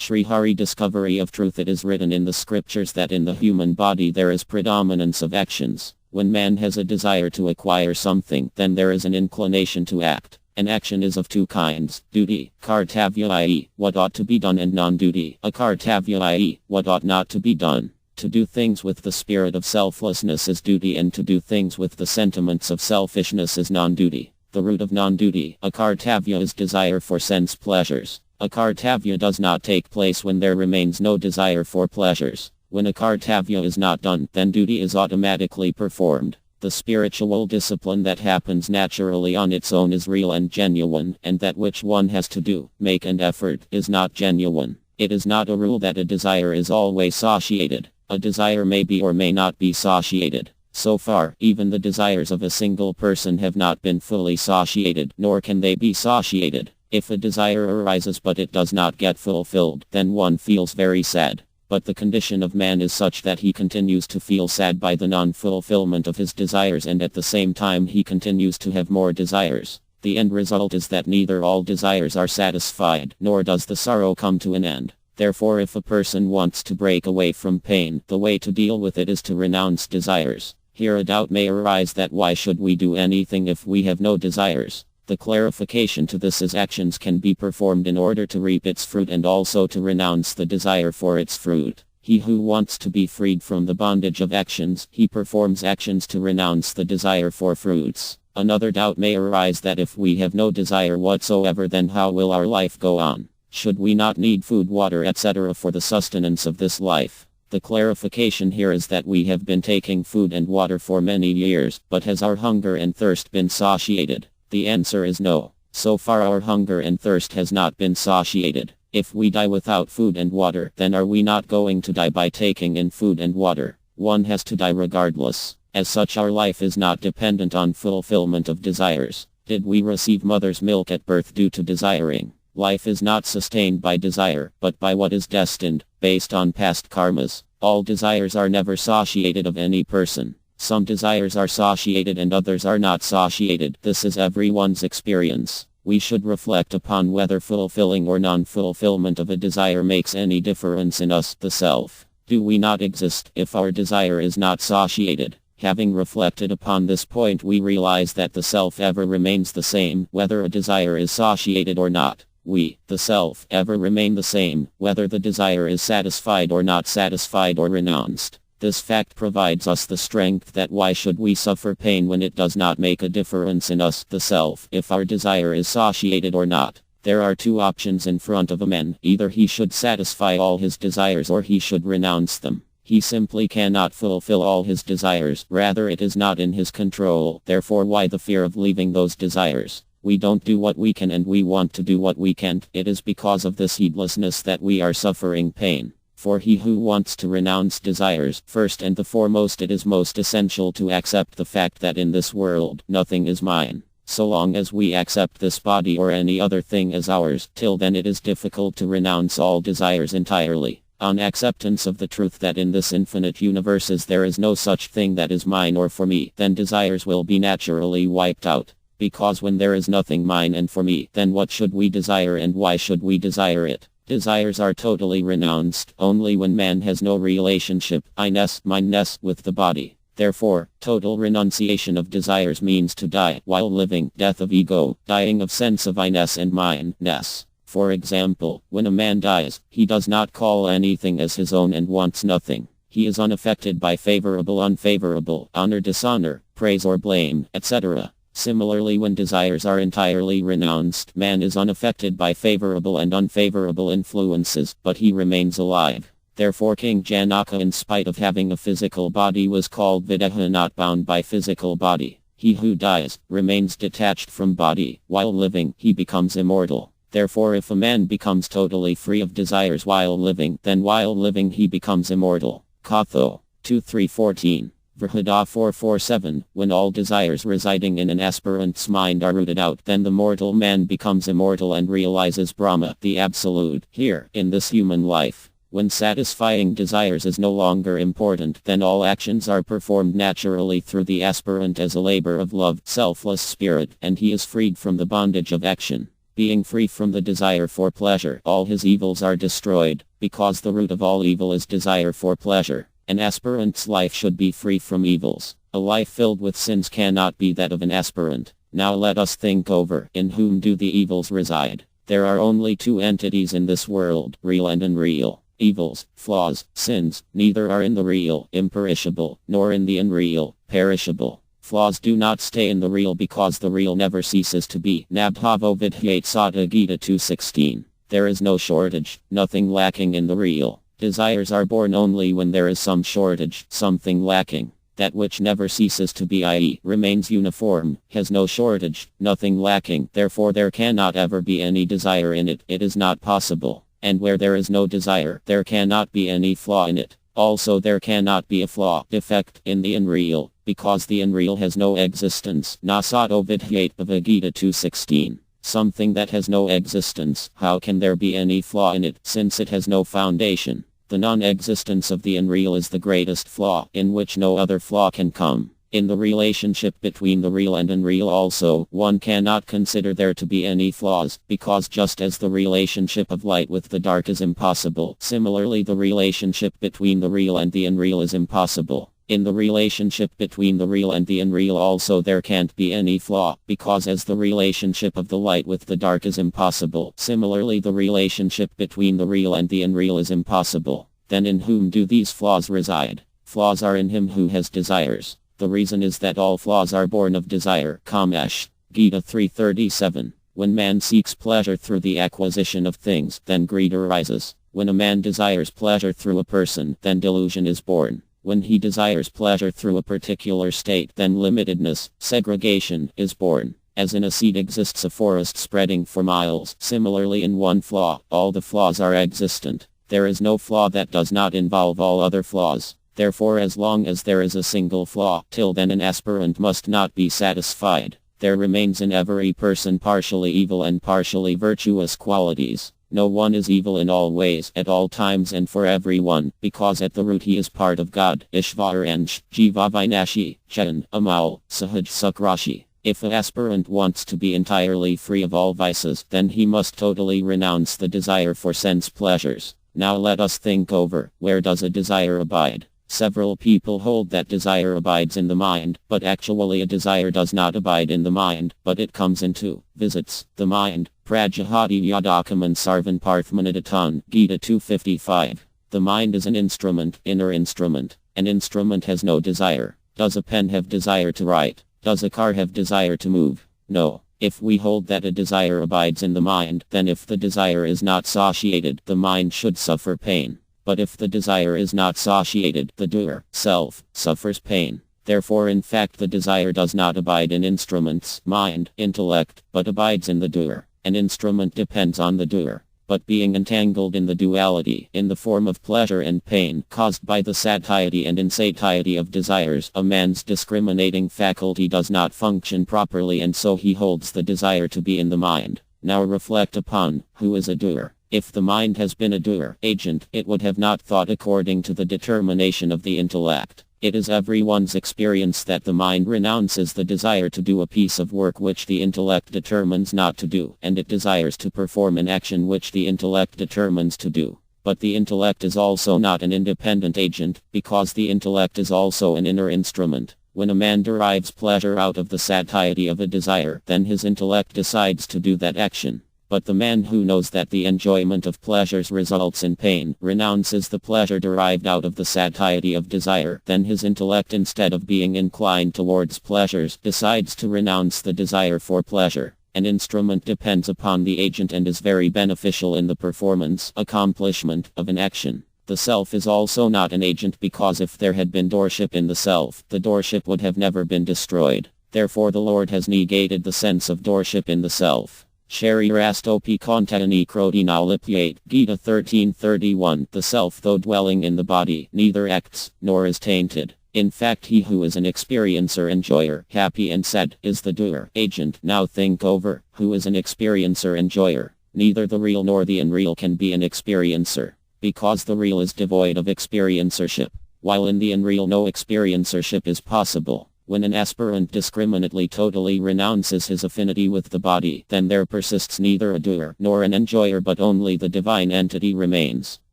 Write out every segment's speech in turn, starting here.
Sri Hari discovery of truth. It is written in the scriptures that in the human body there is predominance of actions. When man has a desire to acquire something, then there is an inclination to act. An action is of two kinds, duty, kartavya i.e., what ought to be done, and non-duty, akartavya i.e., what ought not to be done. To do things with the spirit of selflessness is duty, and to do things with the sentiments of selfishness is non-duty. The root of non-duty, akartavya, is desire for sense pleasures. Akartavya does not take place when there remains no desire for pleasures. When akartavya is not done, then duty is automatically performed. The spiritual discipline that happens naturally on its own is real and genuine, and that which one has to do, make an effort, is not genuine. It is not a rule that a desire is always satiated. A desire may be or may not be satiated. So far, even the desires of a single person have not been fully satiated, nor can they be satiated. If a desire arises but it does not get fulfilled, then one feels very sad. But the condition of man is such that he continues to feel sad by the non-fulfillment of his desires, and at the same time he continues to have more desires. The end result is that neither all desires are satisfied, nor does the sorrow come to an end. Therefore, if a person wants to break away from pain, the way to deal with it is to renounce desires. Here a doubt may arise that why should we do anything if we have no desires? The clarification to this is actions can be performed in order to reap its fruit and also to renounce the desire for its fruit. He who wants to be freed from the bondage of actions, he performs actions to renounce the desire for fruits. Another doubt may arise that if we have no desire whatsoever, then how will our life go on? Should we not need food, water, etc. for the sustenance of this life? The clarification here is that we have been taking food and water for many years, but has our hunger and thirst been satiated? The answer is no. So far our hunger and thirst has not been satiated. If we die without food and water, then are we not going to die by taking in food and water? One has to die regardless. As such, our life is not dependent on fulfillment of desires. Did we receive mother's milk at birth due to desiring? Life is not sustained by desire, but by what is destined, based on past karmas. All desires are never satiated of any person. Some desires are satiated and others are not satiated. This is everyone's experience. We should reflect upon whether fulfilling or non-fulfillment of a desire makes any difference in us, the self. Do we not exist if our desire is not satiated? Having reflected upon this point, we realize that the self ever remains the same, whether a desire is satiated or not. We, the self, ever remain the same, whether the desire is satisfied or not satisfied or renounced. This fact provides us the strength that why should we suffer pain when it does not make a difference in us, the self, if our desire is satiated or not. There are two options in front of a man. Either he should satisfy all his desires or he should renounce them. He simply cannot fulfill all his desires, rather it is not in his control. Therefore, why the fear of leaving those desires? We don't do what we can and we want to do what we can't. It is because of this heedlessness that we are suffering pain. For he who wants to renounce desires, first and the foremost it is most essential to accept the fact that in this world, nothing is mine. So long as we accept this body or any other thing as ours, till then it is difficult to renounce all desires entirely. On acceptance of the truth that in this infinite universes there is no such thing that is mine or for me, then desires will be naturally wiped out. Because when there is nothing mine and for me, then what should we desire and why should we desire it? Desires are totally renounced only when man has no relationship, I-ness, mine-ness, with the body. Therefore, total renunciation of desires means to die while living, death of ego, dying of sense of I-ness and mine-ness. For example, when a man dies, he does not call anything as his own and wants nothing. He is unaffected by favorable, unfavorable, honor, dishonor, praise or blame, etc. Similarly, when desires are entirely renounced, man is unaffected by favorable and unfavorable influences, but he remains alive. Therefore King Janaka, in spite of having a physical body, was called Videha, not bound by physical body. He who dies, remains detached from body. While living, he becomes immortal. Therefore if a man becomes totally free of desires while living, then while living he becomes immortal. Katho 2.3.14. Vrihada 4.4.7. When all desires residing in an aspirant's mind are rooted out, then the mortal man becomes immortal and realizes Brahma, the Absolute, here, in this human life. When satisfying desires is no longer important, then all actions are performed naturally through the aspirant as a labor of love, selfless spirit, and he is freed from the bondage of action. Being free from the desire for pleasure, all his evils are destroyed, because the root of all evil is desire for pleasure. An aspirant's life should be free from evils. A life filled with sins cannot be that of an aspirant. Now let us think over, in whom do the evils reside? There are only two entities in this world, real and unreal. Evils, flaws, sins, neither are in the real, imperishable, nor in the unreal, perishable. Flaws do not stay in the real because the real never ceases to be. Nabhavo Vidhyate Sada Gita 2:16. There is no shortage, nothing lacking in the real. Desires are born only when there is some shortage, something lacking. That which never ceases to be, i.e., remains uniform, has no shortage, nothing lacking, therefore there cannot ever be any desire in it, it is not possible. And where there is no desire, there cannot be any flaw in it. Also there cannot be a flaw, defect, in the unreal, because the unreal has no existence. Nasato Vidhyate Bhagavata 2:16. Something that has no existence, how can there be any flaw in it, since it has no foundation? The non-existence of the unreal is the greatest flaw, in which no other flaw can come. In the relationship between the real and unreal also, one cannot consider there to be any flaws, because just as the relationship of light with the dark is impossible, similarly the relationship between the real and the unreal is impossible. In the relationship between the real and the unreal also there can't be any flaw, because as the relationship of the light with the dark is impossible, similarly the relationship between the real and the unreal is impossible. Then in whom do these flaws reside? Flaws are in him who has desires. The reason is that all flaws are born of desire. Kamesh. Gita 3:37. When man seeks pleasure through the acquisition of things, then greed arises. When a man desires pleasure through a person, then delusion is born. When he desires pleasure through a particular state, then limitedness, segregation, is born. As in a seed exists a forest spreading for miles, similarly in one flaw, all the flaws are existent. There is no flaw that does not involve all other flaws. Therefore as long as there is a single flaw, till then an aspirant must not be satisfied. There remains in every person partially evil and partially virtuous qualities. No one is evil in all ways, at all times and for everyone, because at the root he is part of God. Ishvaransh, Jiva Vinashi, Chetan, Amal, Sahaj Sukrashi. If an aspirant wants to be entirely free of all vices, then he must totally renounce the desire for sense pleasures. Now let us think over, where does a desire abide? Several people hold that desire abides in the mind, but actually a desire does not abide in the mind, but it comes into, visits, the mind. Prajahati Yadakaman Sarvan Parthmanidatan, Gita 2:55. The mind is an instrument, inner instrument. An instrument has no desire. Does a pen have desire to write? Does a car have desire to move? No. If we hold that a desire abides in the mind, then if the desire is not satiated, the mind should suffer pain. But if the desire is not satiated, the doer, self, suffers pain. Therefore in fact the desire does not abide in instruments, mind, intellect, but abides in the doer. An instrument depends on the doer. But being entangled in the duality, in the form of pleasure and pain, caused by the satiety and insatiety of desires, a man's discriminating faculty does not function properly and so he holds the desire to be in the mind. Now reflect upon, who is a doer? If the mind has been a doer, agent, it would have not thought according to the determination of the intellect. It is everyone's experience that the mind renounces the desire to do a piece of work which the intellect determines not to do, and it desires to perform an action which the intellect determines to do. But the intellect is also not an independent agent, because the intellect is also an inner instrument. When a man derives pleasure out of the satiety of a desire, then his intellect decides to do that action. But the man who knows that the enjoyment of pleasures results in pain, renounces the pleasure derived out of the satiety of desire, then his intellect instead of being inclined towards pleasures, decides to renounce the desire for pleasure. An instrument depends upon the agent and is very beneficial in the performance, accomplishment, of an action. The self is also not an agent because if there had been doership in the self, the doership would have never been destroyed. Therefore the Lord has negated the sense of doership in the self. Sharirastopi Kontani Krodina Lipyate, Gita 13:31. The self though dwelling in the body, neither acts, nor is tainted. In fact he who is an experiencer enjoyer, happy and sad, is the doer, agent. Now think over, who is an experiencer enjoyer? Neither the real nor the unreal can be an experiencer, because the real is devoid of experiencership, while in the unreal no experiencership is possible. When an aspirant discriminately totally renounces his affinity with the body, then there persists neither a doer nor an enjoyer, but only the divine entity remains.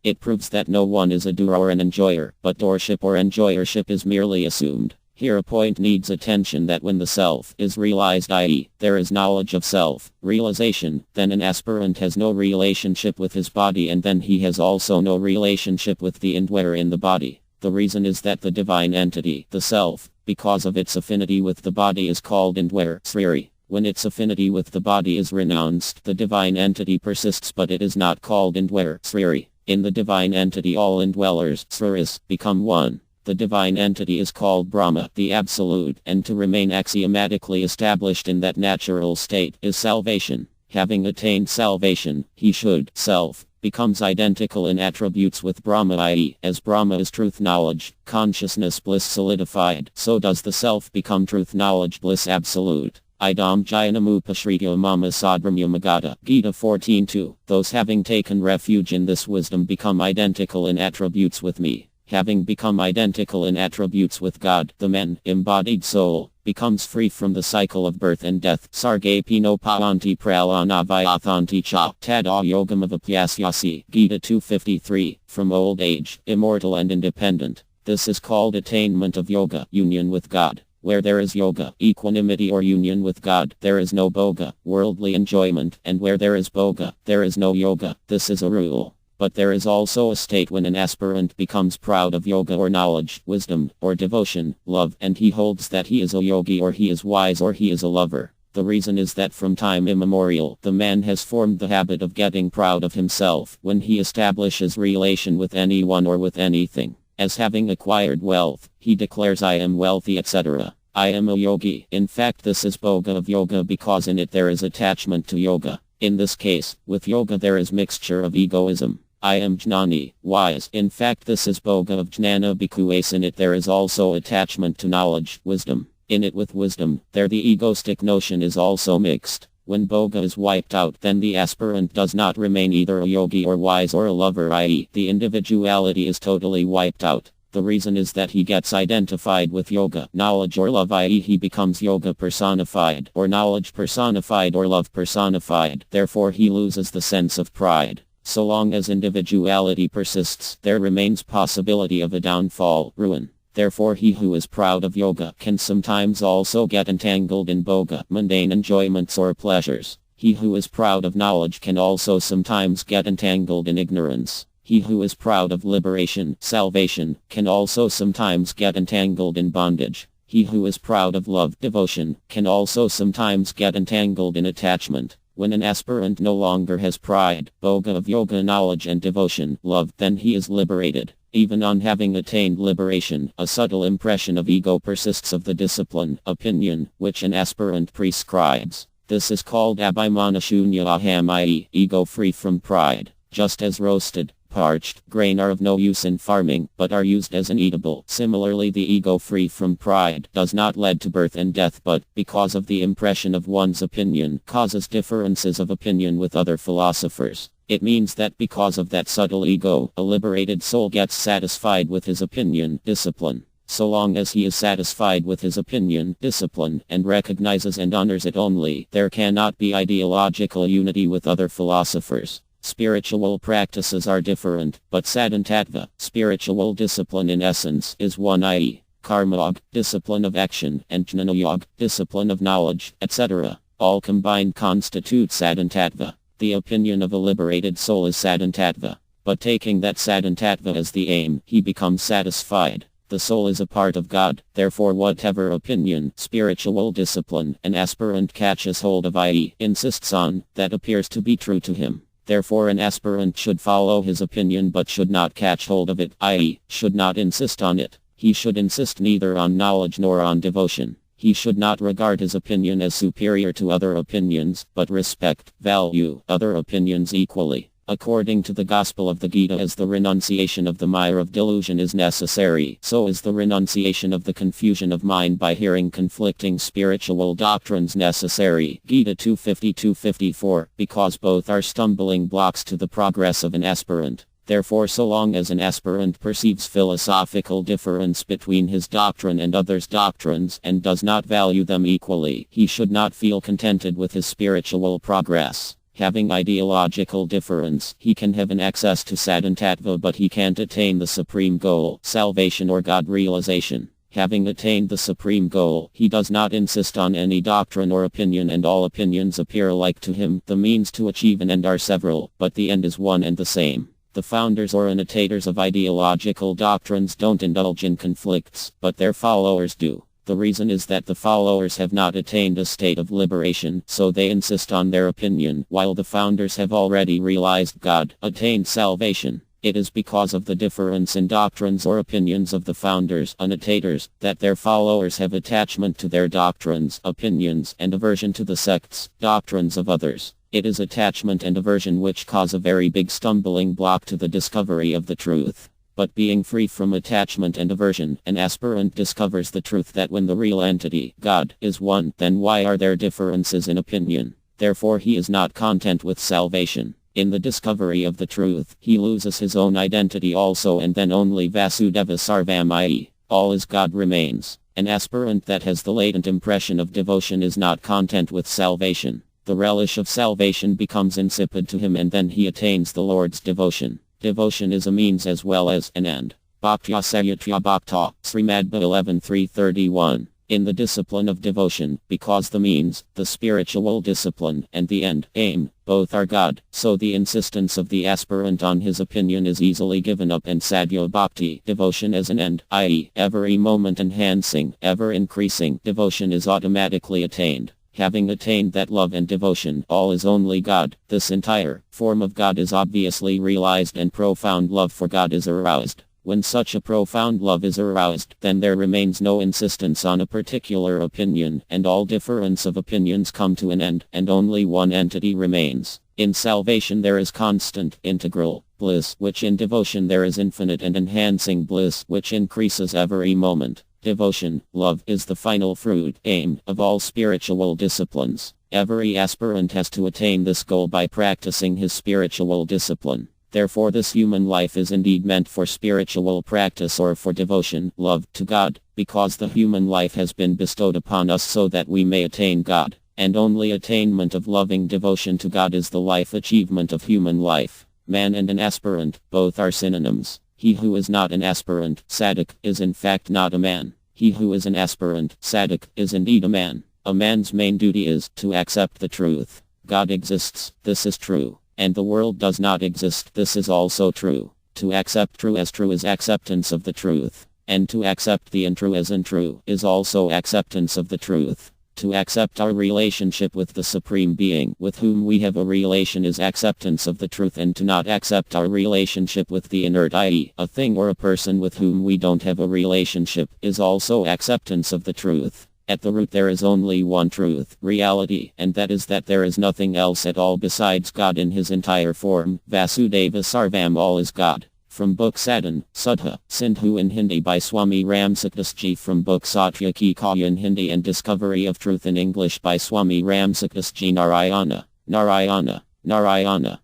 It proves that no one is a doer or an enjoyer, but doership or enjoyership is merely assumed. Here a point needs attention, that when the self is realized, i.e., there is knowledge of self-realization, then an aspirant has no relationship with his body, and then he has also no relationship with the indweller in the body. The reason is that the divine entity, the self, because of its affinity with the body, is called indweller, sriri. When its affinity with the body is renounced, the divine entity persists, but it is not called indweller, sriri. In the divine entity all indwellers, sriris, become one. The divine entity is called Brahma, the Absolute, and to remain axiomatically established in that natural state is salvation. Having attained salvation, he should, self, becomes identical in attributes with Brahma, i.e., as Brahma is truth knowledge, consciousness bliss solidified, so does the self become truth knowledge bliss absolute. Idam Jayanamupashritya Mama Sadramya Magata. Gita 14:2. Those having taken refuge in this wisdom become identical in attributes with me. Having become identical in attributes with God, the man, embodied soul, becomes free from the cycle of birth and death. Sarge pino paanti pralanavayathanti cha tada yogamavapyasyasi. Gita 2:53. From old age, immortal and independent. This is called attainment of yoga, union with God. Where there is yoga, equanimity or union with God, there is no bhoga, worldly enjoyment, and where there is bhoga, there is no yoga. This is a rule. But there is also a state when an aspirant becomes proud of yoga or knowledge, wisdom, or devotion, love, and he holds that he is a yogi or he is wise or he is a lover. The reason is that from time immemorial, the man has formed the habit of getting proud of himself when he establishes relation with anyone or with anything. As having acquired wealth, he declares, I am wealthy, etc. I am a yogi. In fact, this is bhoga of yoga because in it there is attachment to yoga. In this case, with yoga there is mixture of egoism. I am jnani, wise. In fact, this is bhoga of jnana because in it there is also attachment to knowledge, wisdom. In it with wisdom, there the egoistic notion is also mixed. When bhoga is wiped out, then the aspirant does not remain either a yogi or wise or a lover, i.e., the individuality is totally wiped out. The reason is that he gets identified with yoga, knowledge or love, i.e. he becomes yoga personified, or knowledge personified, or love personified. Therefore he loses the sense of pride. So long as individuality persists, there remains possibility of a downfall, ruin. Therefore he who is proud of yoga can sometimes also get entangled in bhoga, mundane enjoyments or pleasures. He who is proud of knowledge can also sometimes get entangled in ignorance. He who is proud of liberation, salvation, can also sometimes get entangled in bondage. He who is proud of love, devotion, can also sometimes get entangled in attachment. When an aspirant no longer has pride, bhoga of yoga, knowledge and devotion, love, then he is liberated. Even on having attained liberation, a subtle impression of ego persists of the discipline, opinion, which an aspirant prescribes. This is called abhimana-shunya aham, i.e., ego free from pride. Just as roasted, parched grain are of no use in farming, but are used as an eatable. Similarly, the ego free from pride does not lead to birth and death, but, because of the impression of one's opinion, causes differences of opinion with other philosophers. It means that because of that subtle ego, a liberated soul gets satisfied with his opinion, discipline. So long as he is satisfied with his opinion, discipline, and recognizes and honors it only, there cannot be ideological unity with other philosophers. Spiritual practices are different, but sadhana, spiritual discipline in essence, is one, i.e., karma yoga, discipline of action, and jnana yoga, discipline of knowledge, etc. All combined constitute sadhana. The opinion of a liberated soul is sadhana, but taking that sadhana as the aim, he becomes satisfied. The soul is a part of God, therefore whatever opinion, spiritual discipline, an aspirant catches hold of, i.e., insists on, that appears to be true to him. Therefore an aspirant should follow his opinion but should not catch hold of it, i.e., should not insist on it. He should insist neither on knowledge nor on devotion. He should not regard his opinion as superior to other opinions, but respect, value other opinions equally. According to the Gospel of the Gita, as the renunciation of the mire of delusion is necessary, so is the renunciation of the confusion of mind by hearing conflicting spiritual doctrines necessary. Gita 250-254, because both are stumbling blocks to the progress of an aspirant. Therefore, so long as an aspirant perceives philosophical difference between his doctrine and others' doctrines and does not value them equally, he should not feel contented with his spiritual progress. Having ideological difference, he can have an access to sadhana, but he can't attain the supreme goal, salvation or God realization. Having attained the supreme goal, he does not insist on any doctrine or opinion, and all opinions appear alike to him. The means to achieve an end are several, but the end is one and the same. The founders or initiators of ideological doctrines don't indulge in conflicts, but their followers do. The reason is that the followers have not attained a state of liberation, so they insist on their opinion, while the founders have already realized God, attained salvation. It is because of the difference in doctrines or opinions of the founders, initiators, that their followers have attachment to their doctrines, opinions, and aversion to the sects, doctrines of others. It is attachment and aversion which cause a very big stumbling block to the discovery of the truth. But being free from attachment and aversion, an aspirant discovers the truth that when the real entity, God, is one, then why are there differences in opinion? Therefore he is not content with salvation. In the discovery of the truth, he loses his own identity also, and then only Vasudeva Sarvam, i.e., all is God remains. An aspirant that has the latent impression of devotion is not content with salvation. The relish of salvation becomes insipid to him, and then he attains the Lord's devotion. Devotion is a means as well as an end. Bhaktya Sayatya Bhakta, Srimadbha 11.331. In the discipline of devotion, because the means, the spiritual discipline, and the end, aim, both are God, so the insistence of the aspirant on his opinion is easily given up, and sadhya bhakti, devotion as an end, i.e., every moment enhancing, ever increasing, devotion is automatically attained. Having attained that love and devotion, all is only God, this entire form of God is obviously realized, and profound love for God is aroused. When such a profound love is aroused, then there remains no insistence on a particular opinion, and all difference of opinions come to an end, and only one entity remains. In salvation there is constant, integral bliss, which in devotion there is infinite and enhancing bliss, which increases every moment. Devotion, love, is the final fruit, aim, of all spiritual disciplines. Every aspirant has to attain this goal by practicing his spiritual discipline. Therefore this human life is indeed meant for spiritual practice or for devotion, love, to God, because the human life has been bestowed upon us so that we may attain God, and only attainment of loving devotion to God is the life achievement of human life. Man and an aspirant, both are synonyms. He who is not an aspirant, ascetic, is in fact not a man. He who is an aspirant, ascetic, is indeed a man. A man's main duty is to accept the truth. God exists, this is true. And the world does not exist, this is also true. To accept true as true is acceptance of the truth. And to accept the untrue as untrue is also acceptance of the truth. To accept our relationship with the Supreme Being with whom we have a relation is acceptance of the truth, and to not accept our relationship with the inert, i.e., a thing or a person with whom we don't have a relationship, is also acceptance of the truth. At the root there is only one truth, reality, and that is that there is nothing else at all besides God in his entire form. Vasudeva Sarvam, all is God. From book Sadhan, Sudha, Sindhu in Hindi by Swami Ramsukhdasji. From book Satya Ki Kaya in Hindi and Discovery of Truth in English by Swami Ramsukhdasji. Narayana, Narayana, Narayana.